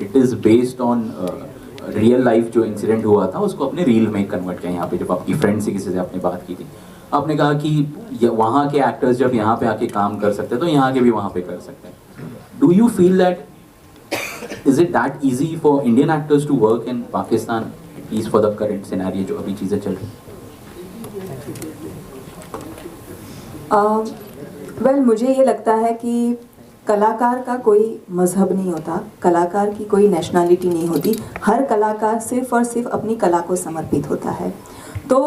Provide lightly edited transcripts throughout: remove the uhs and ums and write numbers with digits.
It is based on real life जो incident हुआ था उसको अपने रील में कन्वर्ट किया। यहाँ पे जब आपकी फ्रेंड से किसी से आपने बात की थी, आपने कहा कि वहाँ के एक्टर्स जब यहाँ पे आके काम कर सकते हैं तो यहाँ के भी वहाँ पे कर सकते हैं। Do you feel that is it that easy for Indian actors to work in Pakistan, at least for the current scenario जो अभी चीज़ें चल रही? वेल मुझे ये लगता है कि कलाकार का कोई मज़हब नहीं होता, कलाकार की कोई नेशनलिटी नहीं होती, हर कलाकार सिर्फ और सिर्फ अपनी कला को समर्पित होता है। तो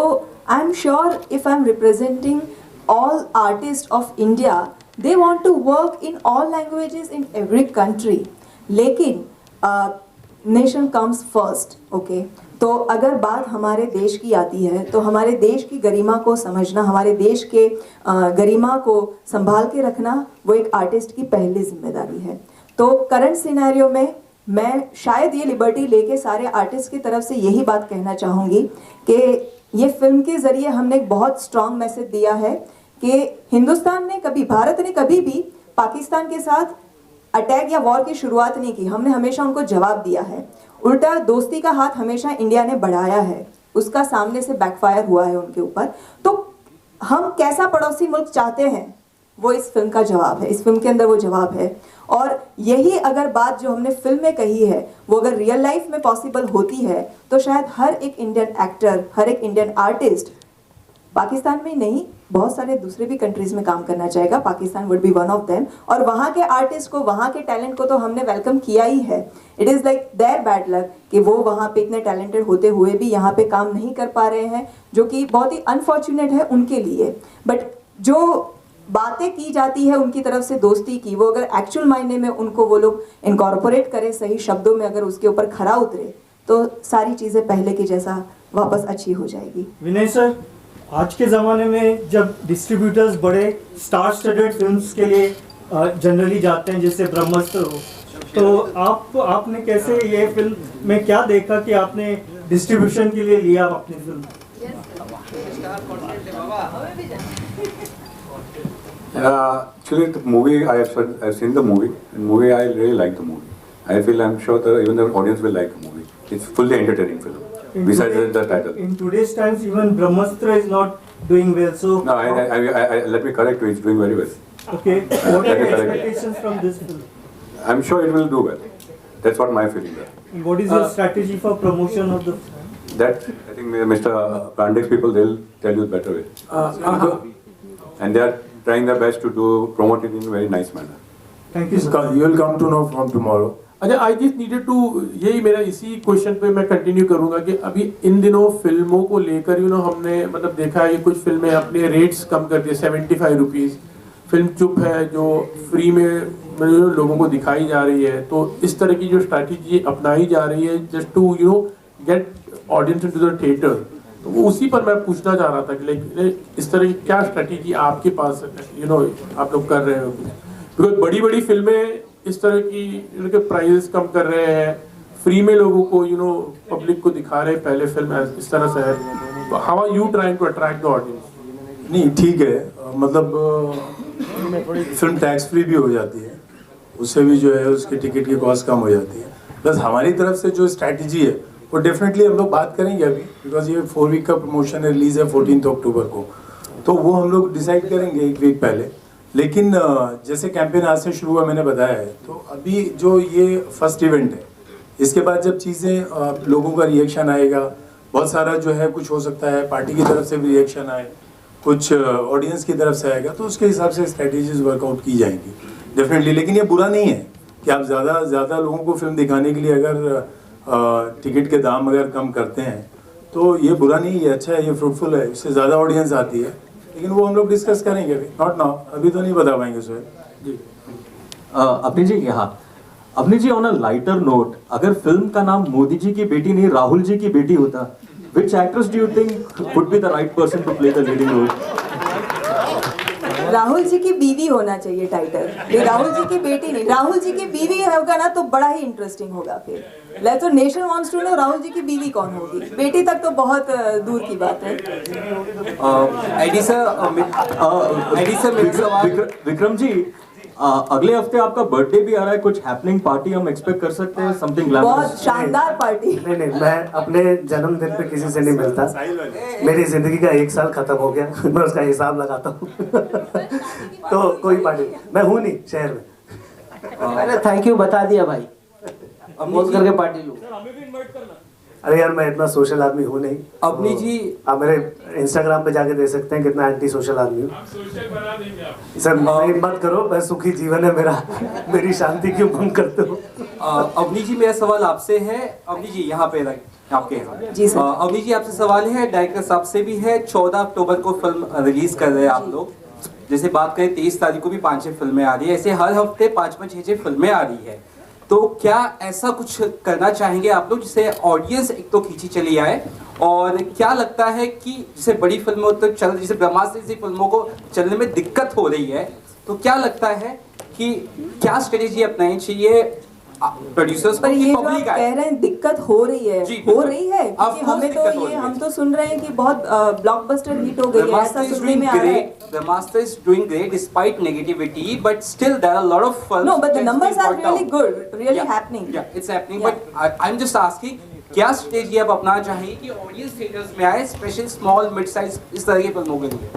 I am sure if I am representing all artist of India, they want to work in all languages in every country, लेकिन नेशन कम्स फर्स्ट, ओके। तो अगर बात हमारे देश की आती है तो हमारे देश की गरिमा को समझना, हमारे देश के गरिमा को संभाल के रखना वो एक आर्टिस्ट की पहली जिम्मेदारी है। तो करंट सिनेरियो में मैं शायद ये लिबर्टी लेके सारे आर्टिस्ट की तरफ से यही बात कहना चाहूँगी कि ये फिल्म के ज़रिए हमने एक बहुत स्ट्रॉन्ग मैसेज दिया है कि हिंदुस्तान ने कभी, भारत ने कभी भी पाकिस्तान के साथ अटैक या वॉर की शुरुआत नहीं की, हमने हमेशा उनको जवाब दिया है। उल्टा दोस्ती का हाथ हमेशा इंडिया ने बढ़ाया है, उसका सामने से बैकफायर हुआ है उनके ऊपर। तो हम कैसा पड़ोसी मुल्क चाहते हैं वो इस फिल्म का जवाब है, इस फिल्म के अंदर वो जवाब है। और यही अगर बात जो हमने फिल्म में कही है वो अगर रियल लाइफ में पॉसिबल होती है तो शायद हर एक इंडियन एक्टर, हर एक इंडियन आर्टिस्ट पाकिस्तान में नहीं, बहुत सारे दूसरे भी कंट्रीज में काम करना चाहेगा, Pakistan would be one of them. और वहाँ के आर्टिस्ट को, वहाँ के टैलेंट को तो हमने वेलकम किया ही है। It is like there bad luck कि वो वहाँ पे इतने टैलेंटेड होते हुए भी यहाँ पे काम नहीं कर पा रहे हैं, जो कि बहुत ही अनफॉर्चुनेट है उनके लिए। बट जो बातें की जाती है उनकी तरफ से दोस्ती की, वो अगर एक्चुअल मायने में उनको वो लोग इनकॉर्पोरेट करें, सही शब्दों में अगर उसके ऊपर खरा उतरे, तो सारी चीज़ें पहले की जैसा वापस अच्छी हो जाएगी। विनय सर, आज के ज़माने में जब डिस्ट्रीब्यूटर्स बड़े स्टार स्टडेड फिल्म्स के लिए जनरली जाते हैं, जैसे ब्रह्मास्त्र हो, तो आपने कैसे ये फिल्म में क्या देखा कि आपने डिस्ट्रीब्यूशन के लिए लिया अपनी film? Actually, the movie I've seen the movie. And movie I really like the movie. I'm sure that even the audience will like the movie. It's fully entertaining film. Besides the title. In today's times, even Brahmastra is not doing well. So no, let me correct you. It's doing very well. Okay. What are your expectations from this film? I'm sure it will do well. That's what my feeling is. And what is your strategy for promotion of the film? That I think Mr. Pandek's people, they'll tell you better way. And they are trying their best to promote it in a very nice manner. Thank you, sir. You will come to know from tomorrow. अच्छा, I just needed to, यही मेरा इसी question पे मैं continue करूंगा कि अभी इन दिनों फिल्मों को लेकर हमने मतलब देखा है कुछ फिल्में अपने रेट्स कम कर दिए, 75 रुपीज़ फिल्म चुप है जो फ्री में मतलब लोगों को दिखाई जा रही है। तो इस तरह की जो स्ट्रैटेजी अपनाई जा रही है just to get audience into the theatre, तो वो उसी पर मैं पूछना चाह रहा था कि लाइक इस तरह की क्या स्ट्रैटेजी आपके पास आप लोग कर रहे हो? बिकॉज बड़ी बड़ी फिल्में इस तरह की इनके प्राइजेस कम कर रहे हैं, फ्री में लोगों को पब्लिक को दिखा रहे हैं पहले फिल्म इस तरह से है। तो how are you trying to attract the audience? नहीं, ठीक है, मतलब फिल्म टैक्स फ्री भी हो जाती है, उससे भी जो है उसकी टिकट की कॉस्ट कम हो जाती है। बस हमारी तरफ से जो स्ट्रैटेजी है वो डेफिनेटली हम लोग बात करेंगे अभी, बिकॉज ये 4 वीक का प्रमोशन है, रिलीज है 14 अक्टूबर को, तो वो हम लोग डिसाइड करेंगे 1 वीक पहले। लेकिन जैसे कैंपेन आज से शुरू हुआ मैंने बताया है, तो अभी जो ये फर्स्ट इवेंट है, इसके बाद जब चीज़ें लोगों का रिएक्शन आएगा, बहुत सारा जो है कुछ हो सकता है पार्टी की तरफ से भी रिएक्शन आए, कुछ ऑडियंस की तरफ से आएगा, तो उसके हिसाब से स्ट्रैटेजीज वर्कआउट की जाएंगी डेफिनेटली। लेकिन ये बुरा नहीं है कि आप ज़्यादा लोगों को फिल्म दिखाने के लिए अगर टिकट के दाम अगर कम करते हैं तो ये बुरा नहीं है, अच्छा है, ये फ्रूटफुल है, इससे ज़्यादा ऑडियंस आती है। लेकिन वो हम लोग डिस्कस करेंगे अभी, नॉट नाउ, अभी तो नहीं बता पाएंगे सर जी। अपनी जी यहाँ अपनी जी ऑन अ लाइटर नोट, अगर फिल्म का नाम मोदी जी की बेटी नहीं राहुल जी की बेटी होता, which actress do you think would be the right person to play the leading role? Rahul ji की बीवी होना चाहिए टाइटल, ये राहुल जी की बेटी नहीं। राहुल जी की बीवी होगा ना तो बड़ा ही इंटरेस्टिंग होगा। फिर let's nation wants to know Rahul ji की बीवी कौन होगी, बेटी तक तो बहुत दूर की बात है। विक्रम जी, अगले हफ्ते आपका बर्थडे भी आ रहा है, कुछ हैपनिंग पार्टी हम एक्सपेक्ट कर सकते हैं, समथिंग बहुत ग्लैमरस? शानदार पार्टी। नहीं, मैं अपने जन्मदिन पे किसी से नहीं मिलता। मेरी जिंदगी का 1 साल खत्म हो गया, मैं उसका हिसाब लगाता हूँ। तो कोई पार्टी मैं हूँ नहीं शहर में। मैंने थैंक यू बता दिया भाई, अमोज करके पार्टी लूँ। अरे यार, मैं इतना सोशल आदमी हूँ नहीं। अपनी जी आप मेरे इंस्टाग्राम पे जाके देख सकते हैं कितना एंटी सोशल आदमी हूँ। सर नहीं मत करो, मैं सुखी जीवन है मेरा, मेरी शांति क्यों भंग करते हो? अवनी जी, मेरा सवाल आपसे है। अवनी जी यहाँ पे आपके जी सर। अवनी जी, आपसे सवाल है, डायरेक्टर साहब से भी है। 14 अक्टूबर को फिल्म रिलीज कर रहे हैं आप लोग। जैसे बात करें 23 तारीख को भी 5-6 फिल्में आ रही है, ऐसे हर हफ्ते 5-5, 6-6 फिल्में आ रही है। तो क्या ऐसा कुछ करना चाहेंगे आप लोग जिससे ऑडियंस एक तो खींची चली आए, और क्या लगता है कि जैसे बड़ी फिल्मों तो चल, जैसे ब्रह्मास्त्र जैसी फिल्मों को चलने में दिक्कत हो रही है, तो क्या लगता है कि क्या स्ट्रेटेजी अपनानी चाहिए प्रोड्यूसर्स को पर कि ये जो आप पब्लिक आए? कह रहे हैं दिक्कत हो रही है, जी, हो बिल्कुल। रही है, Of क्योंकि course हमें तो दिक्कत हो ये रही है। हम तो सुन रहे हैं कि बहुत ब्लॉकबस्टर हिट हो गई है, ऐसा सुनने में आ रहा है। Brahmastra is doing great despite negativity, but still there are a lot of films. No, but the that's numbers being are brought really down. good, really Yeah, happening. Yeah, it's happening. Yeah. But I'm just asking, क्या strategy आप अपनाना चाहिए कि audience theatres में आए, special small mid size इस तरह की फिल्मों के लिए?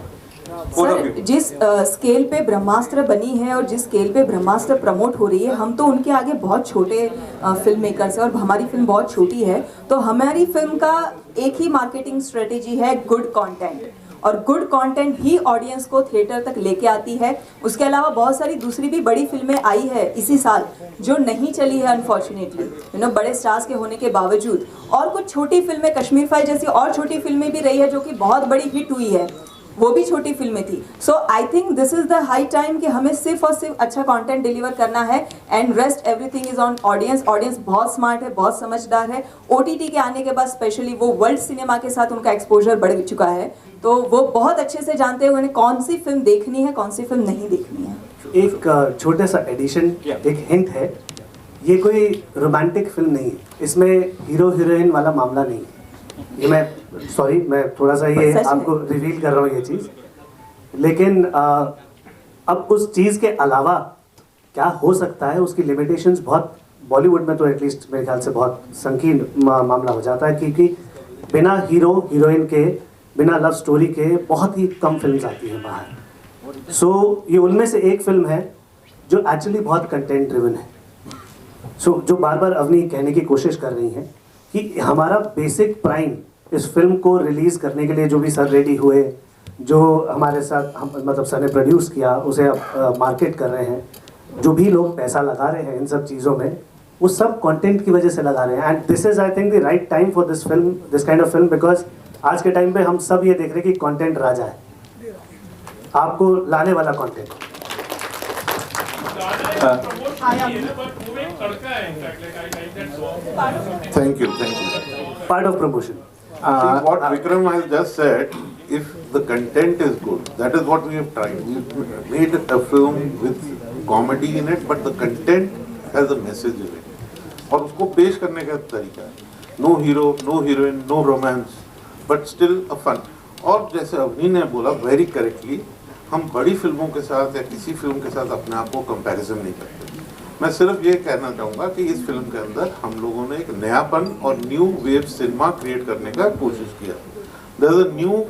सर, जिस स्केल पे ब्रह्मास्त्र बनी है और जिस स्केल पे ब्रह्मास्त्र प्रमोट हो रही है, हम तो उनके आगे बहुत छोटे फिल्म मेकर्स हैं और हमारी फिल्म बहुत छोटी है। तो हमारी फिल्म का एक ही मार्केटिंग स्ट्रेटेजी है, गुड कंटेंट, और गुड कंटेंट ही ऑडियंस को थिएटर तक लेके आती है। उसके अलावा बहुत सारी दूसरी भी बड़ी फिल्में आई है इसी साल जो नहीं चली है अनफॉर्चुनेटली, बड़े स्टार्स के होने के बावजूद, और कुछ छोटी फिल्में, कश्मीर फाइल जैसी और छोटी फिल्में भी रही है जो कि बहुत बड़ी हिट हुई है, वो भी छोटी फिल्में थी। So I think this is the high time कि हमें सिर्फ और सिर्फ अच्छा कंटेंट डिलीवर करना है, and rest everything is on audience. Audience बहुत स्मार्ट है, बहुत समझदार है। ओटीटी के आने के बाद स्पेशली वो वर्ल्ड सिनेमा के साथ उनका एक्सपोजर बढ़ चुका है, तो वो बहुत अच्छे से जानते हैं उन्हें कौन सी फिल्म देखनी है, कौन सी फिल्म नहीं देखनी है। एक छोटा सा एडिशन, एक हिंट है, ये कोई रोमांटिक फिल्म नहीं है, इसमें हीरो हीरोइन वाला मामला नहीं है। ये मैं थोड़ा सा ये आपको रिवील कर रहा हूँ ये चीज़, लेकिन अब उस चीज़ के अलावा क्या हो सकता है, उसकी लिमिटेशंस बहुत, बॉलीवुड में तो एटलीस्ट मेरे ख्याल से बहुत संकीर्ण मामला हो जाता है, क्योंकि बिना हीरो हीरोइन के, बिना लव स्टोरी के बहुत ही कम फिल्म्स आती हैं बाहर। सो ये उनमें से एक फिल्म है जो एक्चुअली बहुत कंटेंट ड्रिवन है। सो जो बार बार अवनी कहने की कोशिश कर रही हैं कि हमारा बेसिक प्राइम इस फिल्म को रिलीज़ करने के लिए जो भी सर रेडी हुए, जो हमारे साथ मतलब सर ने प्रोड्यूस किया, उसे अब मार्केट कर रहे हैं, जो भी लोग पैसा लगा रहे हैं इन सब चीज़ों में, वो सब कंटेंट की वजह से लगा रहे हैं। And this is I think the right time for this film, this kind of film, because आज के टाइम पे हम सब ये देख रहे हैं कि कंटेंट राजा है, आपको लाने वाला content. Thank you. Part of promotion. What Vikram has just said, if the content is good, that is what we have tried. We made a film with comedy in it, but the content has a message in it. और उसको पेश करने का तरीका है, no hero, no heroine, no romance, but still a fun. और जैसे अवनी ने बोला वेरी करेक्टली, हम बड़ी फिल्मों के साथ या किसी फिल्म के साथ अपने आप को कंपैरिजन नहीं करते। मैं सिर्फ ये कहना चाहूँगा कि इस फिल्म के अंदर हम लोगों ने एक नयापन और न्यू वेव सिनेमा क्रिएट करने का कोशिश किया। There is a new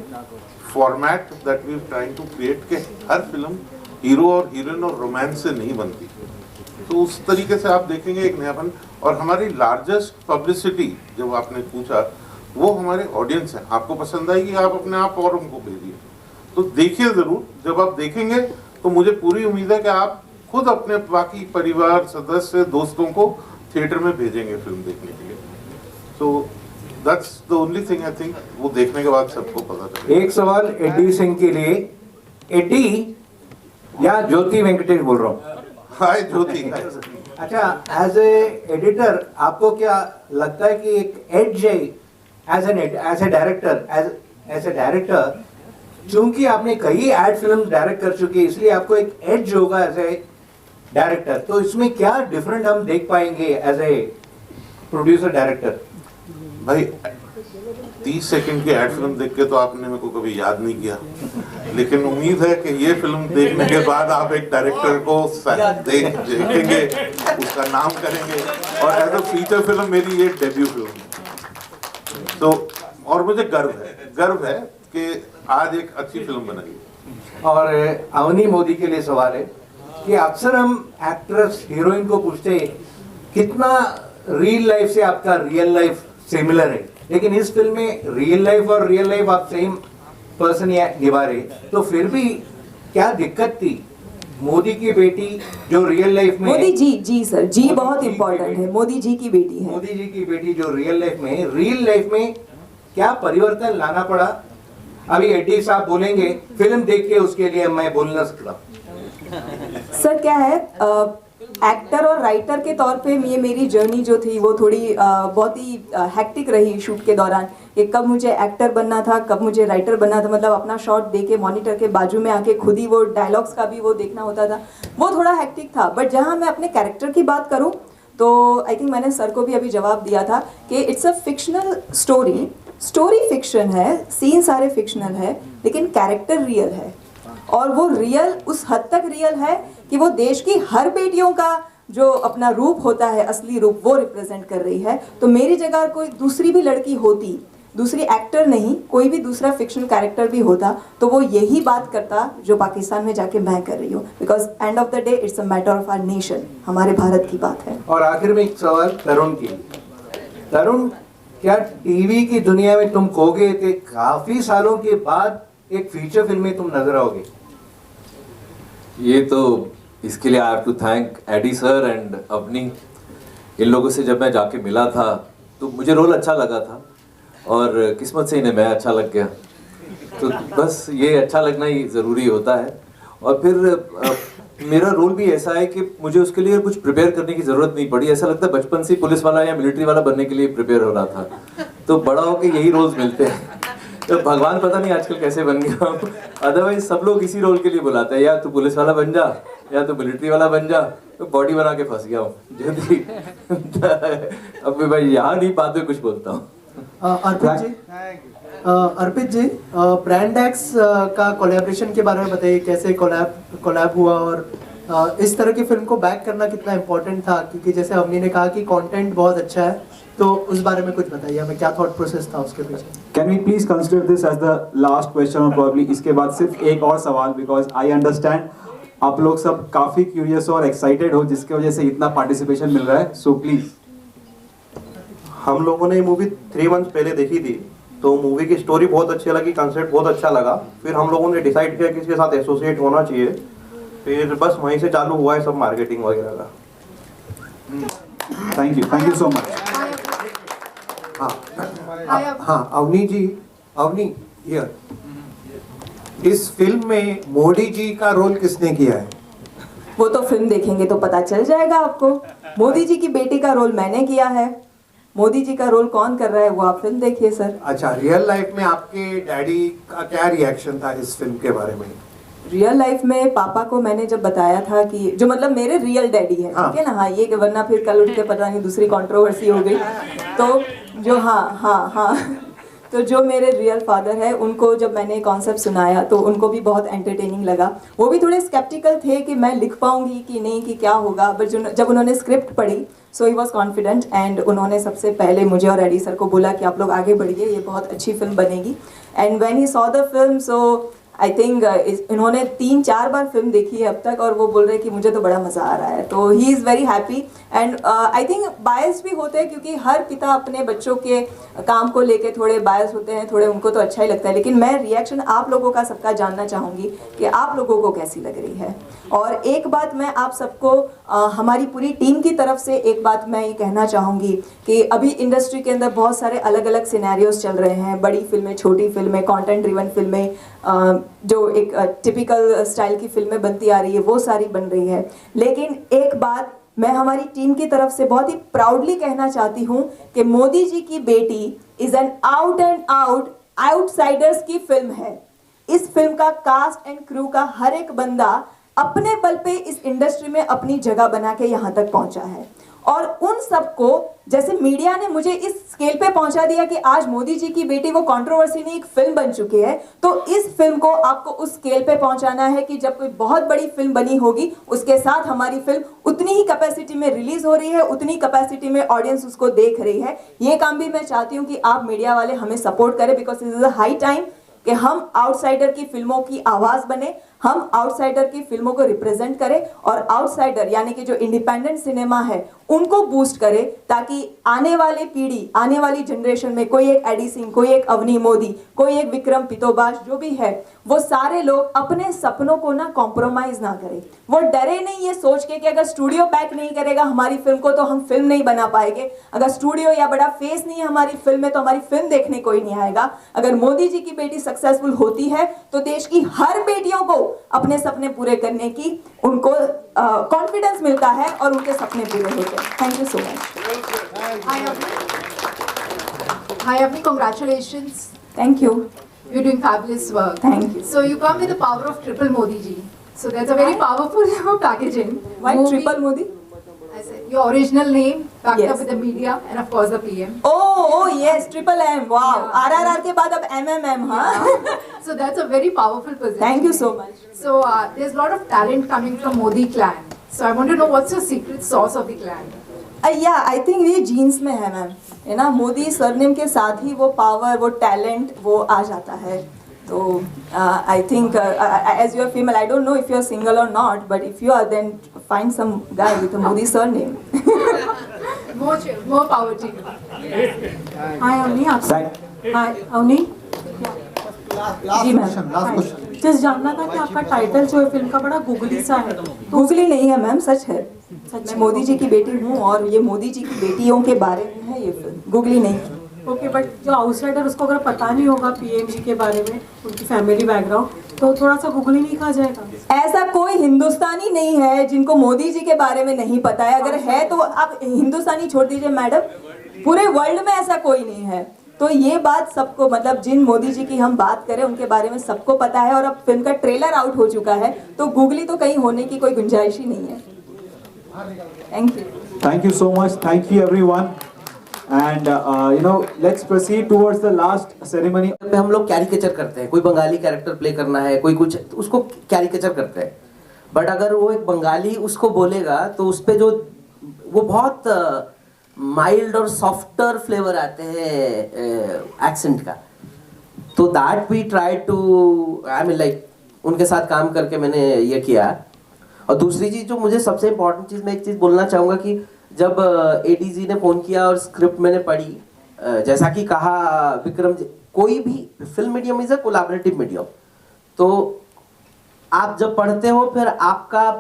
format that we are trying to create के हर फिल्म हीरो और हीरोइन और रोमांस से नहीं बनती, तो उस तरीके से आप देखेंगे एक नयापन। और हमारी लार्जेस्ट पब्लिसिटी जब आपने पूछा, वो हमारे ऑडियंस हैं। आपको पसंद आएगी, आप अपने आप और उनको भेजिए, तो देखिए ज़रूर। जब आप देखेंगे तो मुझे पूरी उम्मीद है कि आप खुद अपने बाकी परिवार सदस्य, दोस्तों को थिएटर में भेजेंगे फिल्म देखने के लिए। So that's the only thing I think, वो देखने के बाद सबको पता चलेगा। एक सवाल एडी सिंह के लिए। एडी या ज्योति वेंकटेश बोल रहा हूँ। हाय ज्योति। अच्छा, एज ए एडिटर आपको क्या लगता है कि एक एज है एज ए डायरेक्टर, चूंकि आपने कई एड फिल्म डायरेक्ट कर चुकी है, इसलिए आपको एक एज होगा एज ए डायरेक्टर, तो इसमें क्या डिफरेंट हम देख पाएंगे एज ए प्रोड्यूसर डायरेक्टर? भाई 30 सेकंड की एड फिल्म देख के तो आपने मेरे को कभी याद नहीं किया, लेकिन उम्मीद है कि ये फिल्म देखने के बाद आप एक डायरेक्टर को देखेंगे, उसका नाम करेंगे, और एज अ फीचर फिल्म मेरी ये डेब्यू फिल्म है। तो और मुझे गर्व है कि आज एक अच्छी फिल्म बनाई। और अवनी मोदी के लिए सवाल है कि अक्सर हम एक्ट्रेस हीरोइन को पूछते हैं कितना रियल लाइफ से आपका रियल लाइफ सिमिलर है, लेकिन इस फिल्म में रियल लाइफ और रियल लाइफ आप सेम पर्सन निभा रहे, तो फिर भी क्या दिक्कत थी? मोदी की बेटी जो रियल लाइफ में, मोदी जी सर, जी बहुत इंपॉर्टेंट है, मोदी जी की बेटी है। मोदी जी की बेटी जो रियल लाइफ में क्या परिवर्तन लाना पड़ा? अभी एडी साहब बोलेंगे, फिल्म देख के उसके लिए मैं बोल ना सकता। सर क्या है, एक्टर और राइटर के तौर पे ये मेरी जर्नी जो थी वो थोड़ी बहुत ही हेक्टिक रही शूट के दौरान, कि कब मुझे एक्टर बनना था, कब मुझे राइटर बनना था, मतलब अपना शॉट दे के मॉनिटर के बाजू में आके खुद ही वो डायलॉग्स का भी वो देखना होता था, वो थोड़ा हेक्टिक था। बट जहाँ मैं अपने कैरेक्टर की बात करूँ तो आई थिंक मैंने सर को भी अभी जवाब दिया था कि it's a fictional story fiction है, सीन सारे फिक्शनल है, लेकिन कैरेक्टर रियल है। और वो रियल उस हद तक रियल है कि वो देश की हर बेटियों का जो अपना रूप होता है, असली रूप, वो रिप्रेजेंट कर रही है। तो मेरी जगह कोई दूसरी भी लड़की होती, दूसरी एक्टर नहीं, कोई भी दूसरा फिक्शनल कैरेक्टर भी होता, तो वो यही बात करता जो पाकिस्तान में जाके मैं कर रही हूँ। Because end of the day it's a matter of our nation, हमारे भारत की बात है। और आखिर में एक सवाल तरुण की। तरुण, क्या टीवी की दुनिया में तुम खोगे थे, काफी सालों के बाद एक फीचर फिल्म में तुम नजर आओगे? ये तो इसके लिए I have to thank Adi sir and Avni. इन लोगों से जब मैं जाके मिला था तो मुझे रोल अच्छा लगा था, और किस्मत से इन्हें मैं अच्छा लग गया। तो बस ये अच्छा लगना ही ज़रूरी होता है। और फिर मेरा रोल भी ऐसा है कि मुझे उसके लिए कुछ प्रिपेयर करने की ज़रूरत नहीं पड़ी। ऐसा लगता है बचपन से पुलिस वाला या मिलिट्री वाला बनने के लिए प्रिपेयर हो रहा था, तो बड़ा होकर यही रोल्स मिलते हैं। तो भगवान पता नहीं आजकल कैसे बन गया, अदरवाइज सब लोग इसी रोल के लिए बुलाते हैं, या तू पुलिस वाला बन जा या तू मिलिट्री वाला बन जा। तो बॉडी बना के फंस गया हूँ जल्दी। अब मैं भाई यहाँ नहीं, बाद में कुछ बोलता हूँ। अर्पित जी, ब्रांड एक्स का कोलैबोरेशन के बारे में बताइए, कैसे कोलैब हुआ, और इस तरह की फिल्म को बैक करना कितना इम्पोर्टेंट था? क्योंकि जैसे अवनी ने कहा कि कंटेंट बहुत अच्छा है, तो उस बारे में कुछ बताइए हमें, क्या थॉट प्रोसेस था उसके पीछे? Can we please consider this as the last question, और प्रॉब्ली इसके बाद सिर्फ एक और सवाल, बिकॉज आई अंडरस्टैंड आप लोग सब काफी क्यूरियस और एक्साइटेड हो, जिसकी वजह से इतना पार्टिसिपेशन मिल रहा है, सो प्लीज। हम लोगों ने मूवी 3 मंथ्स पहले देखी थी, तो मूवी की स्टोरी बहुत अच्छी लगी, कंसेप्ट बहुत अच्छा लगा। फिर हम लोगों ने डिसाइड किया कि इसके साथ एसोसिएट होना चाहिए, फिर बस वहीं से चालू हुआ है सब मार्केटिंग वगैरह का। Thank you so much. हाँ अवनी जी, अवनी हियर, इस फिल्म में मोदी जी का रोल किसने किया है? वो तो फिल्म देखेंगे तो पता चल जाएगा आपको। मोदी जी की बेटी का रोल मैंने किया है, मोदी जी का रोल कौन कर रहा है वो आप फिल्म देखिए सर। अच्छा, रियल लाइफ में आपके डैडी का क्या रिएक्शन था इस फिल्म के बारे में? रियल लाइफ में पापा को मैंने जब बताया था कि जो मतलब मेरे रियल डैडी है, ठीक है ना, हाँ ये, वरना फिर कल उठ के पता नहीं दूसरी कंट्रोवर्सी हो गई, तो जो हाँ तो जो मेरे रियल फादर है, उनको जब मैंने कॉन्सेप्ट सुनाया तो उनको भी बहुत एंटरटेनिंग लगा। वो भी थोड़े स्केप्टिकल थे कि मैं लिख पाऊंगी कि नहीं, कि क्या होगा, बट जब उन्होंने स्क्रिप्ट पढ़ी सो ही वॉज कॉन्फिडेंट, एंड उन्होंने सबसे पहले मुझे और एडी सर को बोला कि आप लोग आगे बढ़िए, ये बहुत अच्छी फिल्म बनेगी। And when he saw the film, so I think इन्होंने 3-4 बार फिल्म देखी है अब तक, और वो बोल रहे हैं कि मुझे तो बड़ा मज़ा आ रहा है। तो he is very happy, and I think bias भी होते हैं, क्योंकि हर पिता अपने बच्चों के काम को लेके थोड़े बायस होते हैं, थोड़े उनको तो अच्छा ही लगता है। लेकिन मैं रिएक्शन आप लोगों का सबका जानना चाहूँगी कि आप लोगों को कैसी लग रही है। और एक बात मैं आप सबको, हमारी पूरी टीम की तरफ से एक बात मैं ये कहना चाहूँगी कि अभी इंडस्ट्री के अंदर बहुत सारे अलग अलग सिनेरियोज चल रहे हैं, बड़ी फिल्में, छोटी फिल्में, कंटेंट ड्रिवन फिल्में, जो एक टिपिकल स्टाइल की फिल्में बनती आ रही है, वो सारी बन रही है। लेकिन एक बात मैं हमारी टीम की तरफ से बहुत ही प्राउडली कहना चाहती हूँ कि मोदी जी की बेटी is an out and out outsiders की फिल्म है। इस फिल्म का कास्ट एंड क्रू का हर एक बंदा अपने बल पे इस इंडस्ट्री में अपनी जगह बना के यहाँ तक पहुँचा है, और उन सबको, जैसे मीडिया ने मुझे इस स्केल पे पहुंचा दिया कि आज मोदी जी की बेटी वो कंट्रोवर्सी नहीं एक फिल्म बन चुकी है, तो इस फिल्म को आपको उस स्केल पे पहुंचाना है कि जब कोई बहुत बड़ी फिल्म बनी होगी उसके साथ हमारी फिल्म उतनी ही कैपेसिटी में रिलीज हो रही है, उतनी कैपेसिटी में ऑडियंस उसको देख रही है। ये काम भी मैं चाहती हूँ कि आप मीडिया वाले हमें सपोर्ट करें, because this is a high time कि हम आउटसाइडर की फिल्मों की आवाज बने, हम आउटसाइडर की फिल्मों को रिप्रेजेंट करें और आउटसाइडर यानी कि जो इंडिपेंडेंट सिनेमा है उनको बूस्ट करें, ताकि आने वाली पीढ़ी, आने वाली जनरेशन में कोई एक एडी सिंह, कोई एक अवनी मोदी, कोई एक विक्रम पितोबाश जो भी है, वो सारे लोग अपने सपनों को ना कॉम्प्रोमाइज ना करें। वो डरे नहीं ये सोच के कि अगर स्टूडियो बैक नहीं करेगा हमारी फिल्म को तो हम फिल्म नहीं बना पाएंगे, अगर स्टूडियो या बड़ा फेस नहीं है हमारी फिल्म में तो हमारी फिल्म देखने कोई नहीं आएगा। अगर मोदी जी की बेटी सक्सेसफुल होती है तो देश की हर बेटियों को अपने सपने पूरे करने की उनको कॉन्फिडेंस मिलता है और उनके सपने पूरे होते हैं। Thank you so much. Hi Avni, congratulations. Thank you. You're doing fabulous work. Thank you. So you come with the power of triple Modi ji. So that's a very powerful packaging. Why Movie- triple Modi? I said your original name backed Yes. up with the media and of course the PM. Oh yes, triple M. Wow. RRR के बाद अब MMM, हाँ? So that's a very powerful position. Thank you so much. So there's a lot of talent coming from Modi clan. So I want to know what's your secret sauce of the clan? Yeah, I think ये jeans में है ma'am, है ना। Modi surname के साथ ही वो power, वो talent वो आ जाता है। तो I think as you are female, I don't know if you are single or not, but if you are, then find some guy with a Modi surname. More power to you. Hi Avni, Hi Avni. Ji ma'am. Just जानना था कि आपका title जो है film का बड़ा googly सा है। गूगली नहीं है मैम, सच है। सच, मैं मोदी जी की बेटी हूँ और ये मोदी जी की बेटियों के बारे में है ये फिल्म, गूगली नहीं। ओके, बट जो आउटसाइडर उसको अगर पता नहीं होगा पीएम जी के बारे में, उनकी फैमिली बैकग्राउंड, तो थोड़ा सा गूगली नहीं खा जाएगा? ऐसा कोई हिंदुस्तानी नहीं है जिनको मोदी जी के बारे में नहीं पता है। अगर है तो आप हिंदुस्तानी छोड़ दीजिए मैडम, पूरे वर्ल्ड में ऐसा कोई नहीं है। तो ये बात सबको, मतलब जिन मोदी जी की हम बात करें उनके बारे में सबको पता है और अब फिल्म का ट्रेलर आउट हो चुका है, तो गूगली तो कहीं होने की कोई गुंजाइश ही नहीं है। Thank you. Thank you so much. Thank you everyone. And let's proceed towards the last ceremony. पे हम लोग कैरिकेचर करते हैं, कोई बंगाली कैरेक्टर प्ले करना है, कोई कुछ, उसको कैरिकेचर करते हैं। बट अगर वो एक बंगाली उसको बोलेगा तो उस पे जो वो बहुत माइल्ड और सॉफ्टर फ्लेवर आते हैं एक्सेंट का, तो that we try to, I mean like उनके साथ काम करके मैंने ये किया। और दूसरी चीज जो मुझे सबसे इम्पोर्टेंट चीज, मैं एक चीज बोलना चाहूँगा कि जब एडीजी ने फोन किया और स्क्रिप्ट मैंने पढ़ी, जैसा कि कहा विक्रम जी, कोई भी film medium is a collaborative medium, तो आप जब पढ़ते हो फिर आपका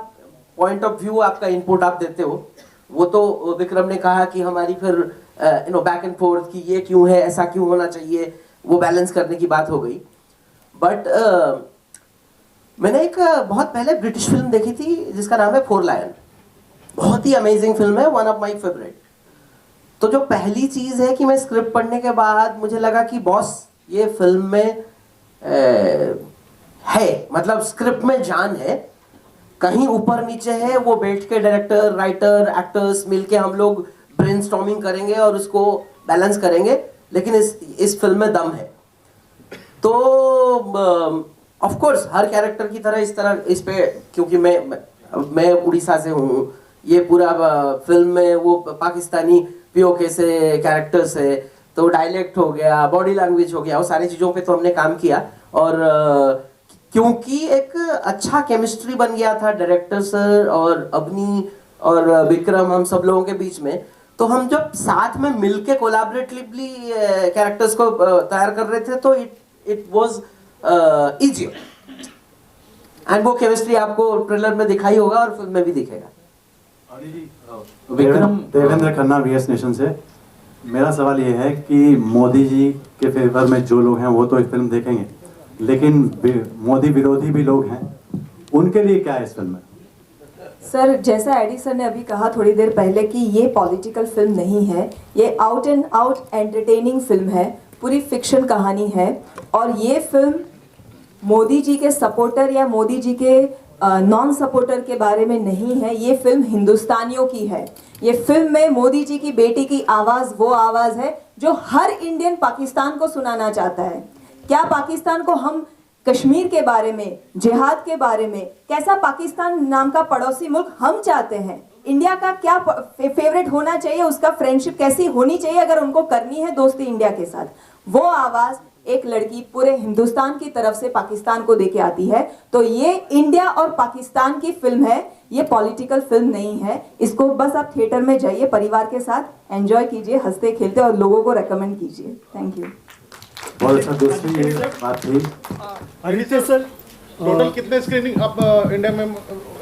पॉइंट ऑफ व्यू, आपका इनपुट आप देते हो। वो तो विक्रम ने कहा कि हमारी फिर बैक एंड फोर्थ की ये क्यों है, ऐसा क्यों होना चाहिए, वो बैलेंस करने की बात हो गई। बट मैंने एक बहुत पहले ब्रिटिश फिल्म देखी थी जिसका नाम है फोर लायन, बहुत ही अमेजिंग फिल्म है, वन ऑफ माय फेवरेट। तो जो पहली चीज है कि मैं स्क्रिप्ट पढ़ने के बाद मुझे लगा कि बॉस ये फिल्म में है, मतलब स्क्रिप्ट में जान है, कहीं ऊपर नीचे है, वो बैठ के डायरेक्टर, राइटर, एक्टर्स मिलके हम लोग ब्रेनस्टॉर्मिंग करेंगे और उसको बैलेंस करेंगे, लेकिन इस फिल्म में दम है। तो ऑफ कोर्स हर कैरेक्टर की तरह इस पे, क्योंकि मैं उड़ीसा से हूँ, ये पूरा फिल्म में वो पाकिस्तानी पीओके से कैरेक्टर्स है, तो डायलेक्ट हो गया, बॉडी लैंग्वेज हो गया, वो सारी चीज़ों पे तो हमने काम किया। और क्योंकि एक अच्छा केमिस्ट्री बन गया था डायरेक्टर सर और अवनी और विक्रम, हम सब लोगों के बीच में, तो हम जब साथ में मिलके कोलैबोरेटिवली कैरेक्टर्स को तैयार कर रहे थे तो इट वाज इजियर। एंड वो केमिस्ट्री आपको ट्रेलर में दिखाई होगा और फिल्म में भी दिखेगा। विक्रम देवेंद्र खन्ना वीएस नेशन से। मेरा सवाल ये है कि मोदी जी के फेवर में जो लोग हैं वो तो इस फिल्म देखेंगे, लेकिन मोदी विरोधी भी लोग हैं, उनके लिए क्या है इस फिल्म में? सर, जैसा एडी सर ने अभी कहा थोड़ी देर पहले कि ये पॉलिटिकल फिल्म नहीं है, ये out and out entertaining film है, पूरी फिक्शन कहानी है। और ये फिल्म मोदी जी के सपोर्टर या मोदी जी के नॉन सपोर्टर के बारे में नहीं है, ये फिल्म हिंदुस्तानियों की है। ये फिल्म में मोदी जी की बेटी की आवाज़ वो आवाज़ है जो हर इंडियन पाकिस्तान को सुनाना चाहता है। क्या पाकिस्तान को हम कश्मीर के बारे में, जिहाद के बारे में, कैसा पाकिस्तान नाम का पड़ोसी मुल्क हम चाहते हैं, इंडिया का क्या फेवरेट होना चाहिए, उसका फ्रेंडशिप कैसी होनी चाहिए अगर उनको करनी है दोस्ती इंडिया के साथ, वो आवाज़ एक लड़की पूरे हिंदुस्तान की तरफ से पाकिस्तान को देके आती है। तो ये इंडिया और पाकिस्तान की फिल्म है, ये पॉलिटिकल फिल्म नहीं है। इसको बस आप थिएटर में जाइए, परिवार के साथ एंजॉय कीजिए, हंसते खेलते, और लोगों को रेकमेंड कीजिए। Thank you. बहुत अच्छा दोस्तों, ये बात थी। आदित्य सर, टोटल कितने स्क्रीनिंग आप इंडिया में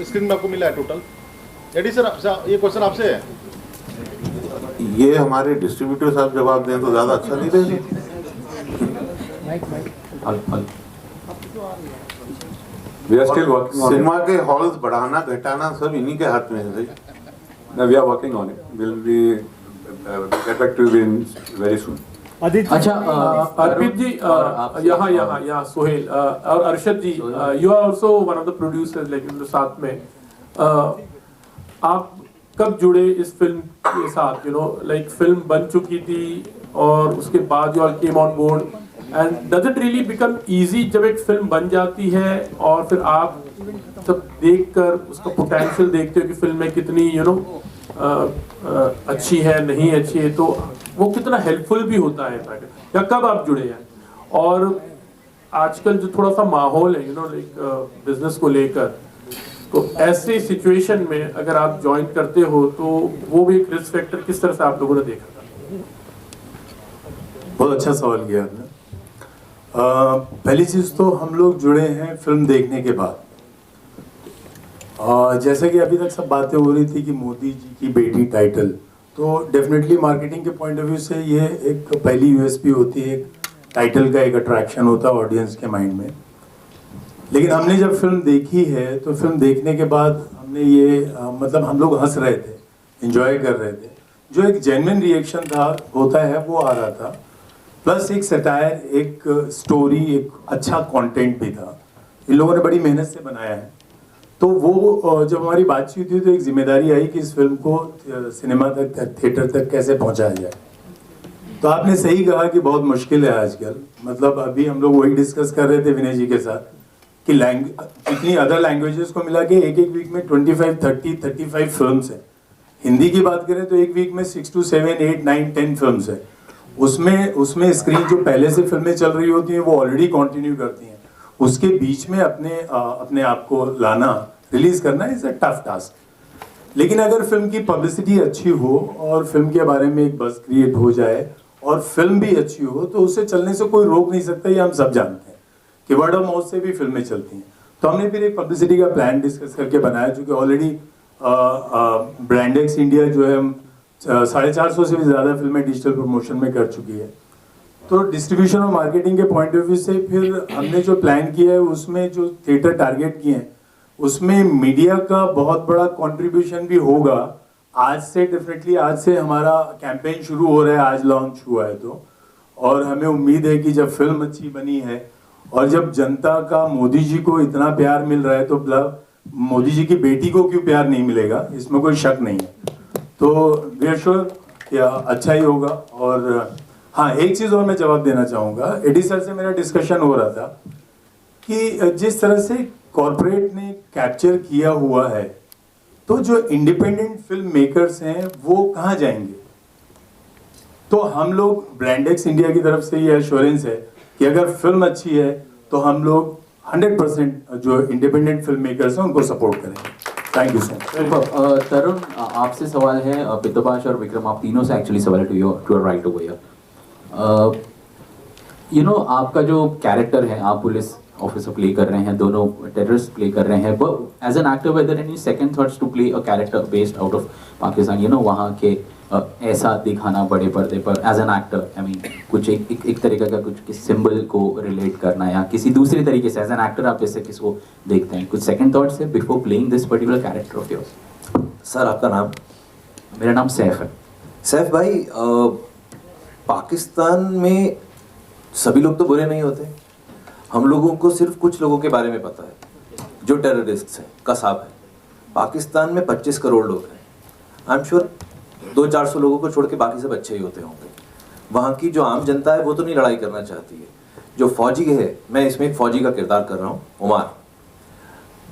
स्क्रीन में आपको मिला है टोटल? एडी सर, ये क्वेश्चन आपसे है। ये हमारे डिस्ट्रीब्यूटर साहब जवाब दें तो ज़्यादा अच्छा नहीं रहेगा। We are still working on it. Cinema के हॉल्स बढ़ाना घटाना सब इन्हीं के हाथ में है भाई। No, we are working on it. We'll be get back to you very soon. अच्छा अर्पित जी, यहाँ सोहेल और Arshad ji, you are also one of the producers, लेकिन साथ में आप कब जुड़े इस फिल्म के साथ? लाइक फिल्म बन चुकी थी और उसके बाद you all came on board, and does it really become easy जब एक फिल्म बन जाती है और फिर आप सब देखकर उसका पोटेंशियल देखते हो कि फिल्म में कितनी अच्छी है, नहीं अच्छी है, तो वो कितना हेल्पफुल भी होता है? या कब आप जुड़े हैं? और आजकल जो थोड़ा सा माहौल है लाइक बिजनेस को लेकर, तो ऐसे सिचुएशन में अगर आप ज्वाइन करते हो तो वो भी एक रिस्क फैक्टर किस तरह से आप लोगों ने देखा था? बहुत अच्छा सवाल किया आपने। पहली चीज़ तो हम लोग जुड़े हैं फिल्म देखने के बाद। जैसे कि अभी तक सब बातें हो रही थी कि मोदी जी की बेटी टाइटल, तो डेफिनेटली मार्केटिंग के पॉइंट ऑफ व्यू से ये एक पहली यूएसपी होती है, एक टाइटल का एक अट्रैक्शन होता है ऑडियंस के माइंड में। लेकिन हमने जब फिल्म देखी है तो फिल्म देखने के बाद हमने ये मतलब हम लोग हंस रहे थे, एंजॉय कर रहे थे, जो एक जेन्युइन रिएक्शन था होता है वो आ रहा था, प्लस एक सटायर, एक स्टोरी, एक अच्छा कंटेंट भी था। इन लोगों ने बड़ी मेहनत से बनाया है। तो वो जब हमारी बातचीत हुई तो एक जिम्मेदारी आई कि इस फिल्म को सिनेमा तक, थिएटर तक कैसे पहुंचाया जाए। तो आपने सही कहा कि बहुत मुश्किल है आजकल। मतलब अभी हम लोग वही डिस्कस कर रहे थे विनय जी के साथ कि जितनी अदर लैंग्वेजेस को मिला के एक वीक में 25, 30, 35 फिल्म्स हैं। हिंदी की बात करें तो एक वीक में 6 to 7, 8, 9, 10 फिल्म्स है। उसमें स्क्रीन जो पहले से फिल्में चल रही होती हैं वो ऑलरेडी कंटिन्यू करती हैं, उसके बीच में अपने आप को लाना, रिलीज करना इज अ टफ टास्क। लेकिन अगर फिल्म की पब्लिसिटी अच्छी हो और फिल्म के बारे में एक बज़ क्रिएट हो जाए और फिल्म भी अच्छी हो तो उसे चलने से कोई रोक नहीं सकता। ये हम सब जानते हैं कि वर्ड ऑफ माउथ से भी फिल्में चलती हैं। तो हमने फिर एक पब्लिसिटी का प्लान डिस्कस करके बनाया, जो कि ऑलरेडी ब्रांडेक्स इंडिया जो है 450 से भी ज़्यादा फिल्में डिजिटल प्रमोशन में कर चुकी है। तो डिस्ट्रीब्यूशन और मार्केटिंग के पॉइंट ऑफ व्यू से फिर हमने जो प्लान किया है उसमें जो थिएटर टारगेट किए हैं उसमें मीडिया का बहुत बड़ा कंट्रीब्यूशन भी होगा। आज से डेफिनेटली आज से हमारा कैंपेन शुरू हो रहा है, आज लॉन्च हुआ है तो, और हमें उम्मीद है कि जब फिल्म अच्छी बनी है और जब जनता का मोदी जी को इतना प्यार मिल रहा है तो मोदी जी की बेटी को क्यों प्यार नहीं मिलेगा, इसमें कोई शक नहीं है। तो वी आर श्योर कि अच्छा ही होगा। और हाँ, एक चीज़ और मैं जवाब देना चाहूँगा। एडी सर से मेरा डिस्कशन हो रहा था कि जिस तरह से कॉरपोरेट ने कैप्चर किया हुआ है तो जो इंडिपेंडेंट फिल्म मेकर्स हैं वो कहाँ जाएंगे। तो हम लोग ब्रांडेक्स इंडिया की तरफ से ये एश्योरेंस है कि अगर फिल्म अच्छी है तो हम लोग 100% जो इंडिपेंडेंट फिल्म मेकर्स हैं उनको सपोर्ट करेंगे। Thank you so much. Tarun, आपसे सवाल है, पितृपाश और विक्रम, आप तीनों से एक्चुअली सवाल है to your right over here. आपका जो कैरेक्टर है, आप पुलिस ऑफिसर प्ले कर रहे हैं, दोनों टेररिस्ट प्ले कर रहे हैं, but as an actor whether any second thoughts to play a character based out of Pakistan, वहाँ के ऐसा दिखाना बड़े पर्दे पर as an actor, I mean कुछ एक तरीके का कुछ सिंबल को रिलेट करना या किसी दूसरे तरीके से एज एन एक्टर आप जैसे किसको देखते हैं, कुछ सेकंड थॉट्स है before playing this particular character of yours? Sir, आपका नाम? मेरा नाम सैफ है। सैफ भाई, पाकिस्तान में सभी लोग तो बुरे नहीं होते, हम लोगों को सिर्फ कुछ लोगों के बारे में पता है। जो टेररिस्ट हैं, कसाब हैं। पाकिस्तान में 25 करोड़ लोग हैं। आई एम श्योर 200-400 लोगों को छोड़ के बाकी सब अच्छे ही होते होंगे। वहाँ की जो आम जनता है वो तो नहीं लड़ाई करना चाहती है। जो फौजी है, मैं इसमें एक फौजी का किरदार कर रहा हूँ, उमर,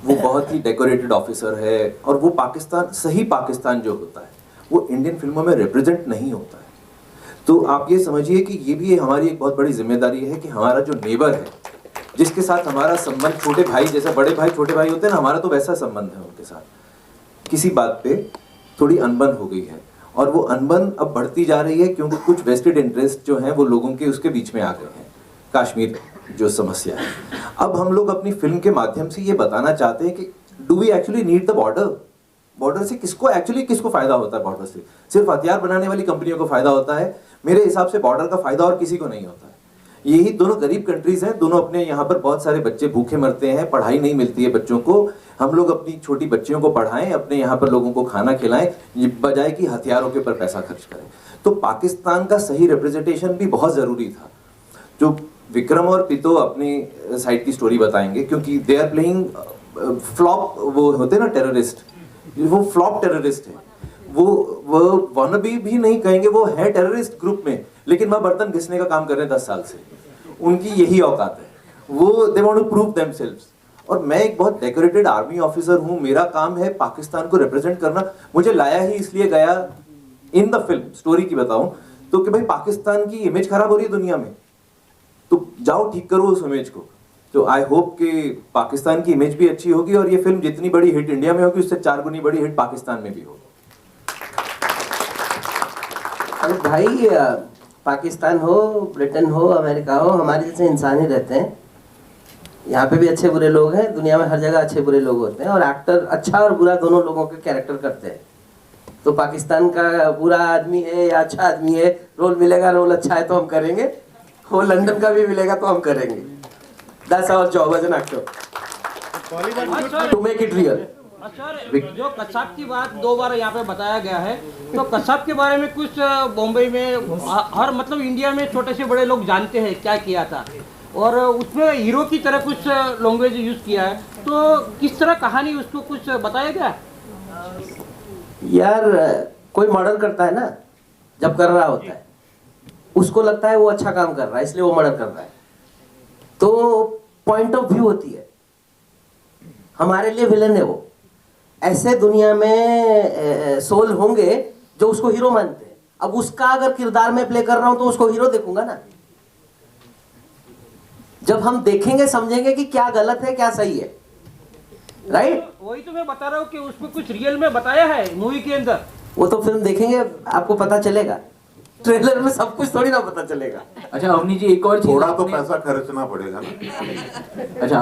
वो बहुत ही डेकोरेटेड ऑफिसर है और वो पाकिस्तान, सही पाकिस्तान जो होता है वो इंडियन फिल्मों में रिप्रेजेंट नहीं होता है। तो आप ये समझिए कि ये भी हमारी एक बहुत बड़ी जिम्मेदारी है कि हमारा जो नेबर है, जिसके साथ हमारा संबंध छोटे भाई जैसे, बड़े भाई छोटे भाई होते हैं ना, हमारा तो वैसा संबंध है उनके साथ। किसी बात पे थोड़ी अनबन हो गई है और वो अनबन अब बढ़ती जा रही है क्योंकि कुछ वेस्टेड इंटरेस्ट जो हैं वो लोगों के उसके बीच में आ गए हैं। कश्मीर जो समस्या है, अब हम लोग अपनी फिल्म के माध्यम से ये बताना चाहते हैं कि do we actually need the border? Border से किसको फायदा होता है? बॉर्डर से सिर्फ हथियार बनाने वाली कंपनियों को फायदा होता है। मेरे हिसाब से बॉर्डर का फायदा और किसी को नहीं होता है। यही दोनों गरीब कंट्रीज हैं, दोनों अपने यहाँ पर बहुत सारे बच्चे भूखे मरते हैं, पढ़ाई नहीं मिलती है बच्चों को। हम लोग अपनी छोटी बच्चियों को पढ़ाएं, अपने यहाँ पर लोगों को खाना खिलाएं, बजाय कि हथियारों के ऊपर पैसा खर्च करें। तो पाकिस्तान का सही रिप्रेजेंटेशन भी बहुत जरूरी था। जो विक्रम और पितो अपनी साइड की स्टोरी बताएंगे, क्योंकि दे आर प्लेइंग फ्लॉप, वो होते ना टेररिस्ट, वो फ्लॉप टेररिस्ट है। वो वानबी भी नहीं कहेंगे, वो है टेररिस्ट ग्रुप में, लेकिन वह बर्तन घिसने का काम कर रहे हैं 10 साल से। उनकी यही औकात है, वो they want to prove themselves. और मैं एक बहुत डेकोरेटेड आर्मी ऑफिसर हूँ, मेरा काम है पाकिस्तान को रिप्रेजेंट करना। मुझे लाया ही इसलिए गया इन द फिल्म, स्टोरी की बताऊं तो, कि भाई पाकिस्तान की इमेज खराब हो रही है दुनिया में, तो जाओ ठीक करो उस इमेज को। तो आई होप कि पाकिस्तान की इमेज भी अच्छी होगी और ये फिल्म जितनी बड़ी हिट इंडिया में होगी उससे 4 गुनी बड़ी हिट पाकिस्तान में भी होगी। अरे भाई, पाकिस्तान हो, ब्रिटेन हो, अमेरिका हो, हमारे जैसे इंसान ही रहते हैं। यहाँ पे भी अच्छे बुरे लोग हैं, दुनिया में हर जगह अच्छे बुरे लोग होते हैं और एक्टर अच्छा और बुरा दोनों लोगों के कैरेक्टर करते हैं। तो पाकिस्तान का बुरा आदमी है या अच्छा आदमी है, रोल मिलेगा, रोल अच्छा है तो हम करेंगे, वो लंदन का भी मिलेगा तो हम करेंगे। That's our job as an actor, to make it real. Sir, जो कसाब की बात 2 बार यहाँ पे बताया गया है, तो कसाब के बारे में कुछ बॉम्बे में हर मतलब इंडिया में छोटे से बड़े लोग जानते हैं क्या किया था, और उसमें हीरो की तरह कुछ लैंग्वेज यूज किया है। तो किस तरह कहानी उसको कुछ बताया गया? यार, कोई मर्डर करता है ना, जब कर रहा होता है उसको लगता है वो अच्छा काम कर रहा है, इसलिए वो मर्डर कर रहा है। तो पॉइंट ऑफ व्यू होती है, हमारे लिए विलन है वो। ऐसे दुनिया में सोल होंगे जो उसको हीरो मानते हैं। अब उसका अगर किरदार में प्ले कर रहा हूं तो उसको हीरो देखूंगा ना। जब हम देखेंगे समझेंगे कि क्या गलत है क्या सही है, राइट? वही तो मैं बता रहा हूँ कि उसमें कुछ रियल में बताया है मूवी के अंदर। वो तो फिल्म देखेंगे आपको पता चलेगा, ट्रेलर में सब कुछ थोड़ी ना पता चलेगा। अच्छा अवनी जी, एक और चीज, थोड़ा तो पैसा खर्चना पड़ेगा ना। अच्छा